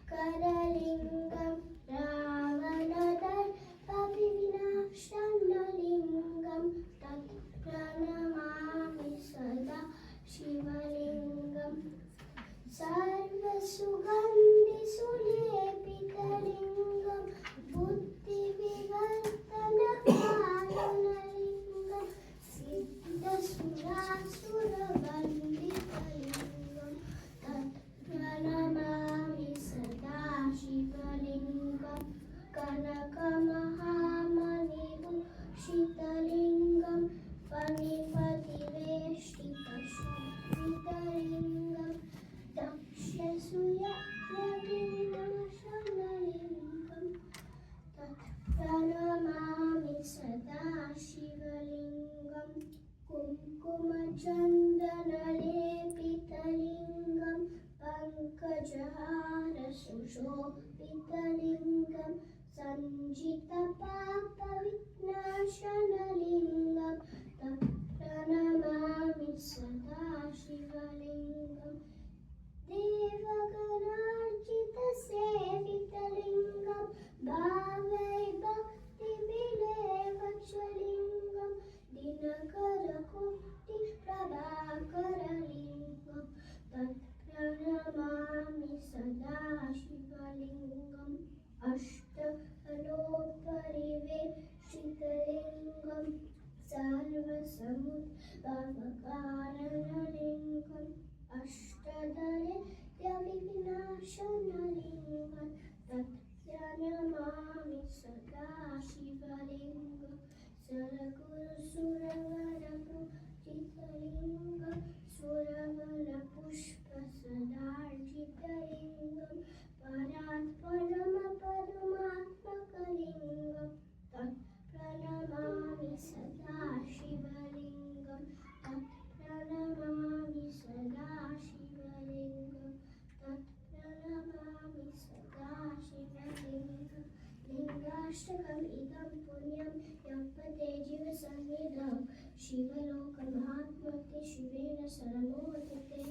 करलिङ्गं रावणदर्पविनाशनलिङ्गं तत् प्रणमामि सदा शिवलिङ्गं सर्वसुगन्धिसुलेपितलिङ्गं बुद्धिविवर्धनकारणलिङ्गं सिद्धसुरासुरवन्दितलिङ्गं तत् प्रणमामि सदा शिवलिङ्गं कनकमहामणिभूषितलिङ्गं फणिपतिवेष्टितशोभितलिङ्गं दक्षसूर्यविनाशनलिङ्गं तत् प्रणमामि सदा शिवलिङ्गं कुङ्कुमचन्दनलेपितलिङ्गं पङ्कजहारसुशोभितलिङ्गं सञ्जितपापविनाशनलिङ्गं तत् प्रणमामि सदा शिवलिङ्गं देवगणार्चितसेवितलिङ्गं भावै भक्तिविलेवचलिङ्गं दिनकरकोटिप्रभाकरलिङ्गं तत् प्रणमामि सदा शिवलिङ्गम् अष्टफलोपरिवेष्टितलिङ्गं सर्वसमुद्भवकारणलिङ्गम् अष्टदरिद्रविनाशनलिङ्गं तत् प्रणमामि सदा शिवलिङ्गं सरगुरुसुरवरपूजितलिङ्गं सुरवरपुष्पसदार्जितलिङ्गं परात्परमपरमात्मकलिङ्गं तत् प्रणमामि सदा शिवलिङ्गं तत् प्रणमामि सदा शिवलिङ्गं तत् प्रणमामि सदा शिवलिङ्गं लिङ्गाष्टकम् इदं पुण्यं यप्पते जीवसंविदं शिवलोकमाप्नोति शिवेन शरणो वर्तते।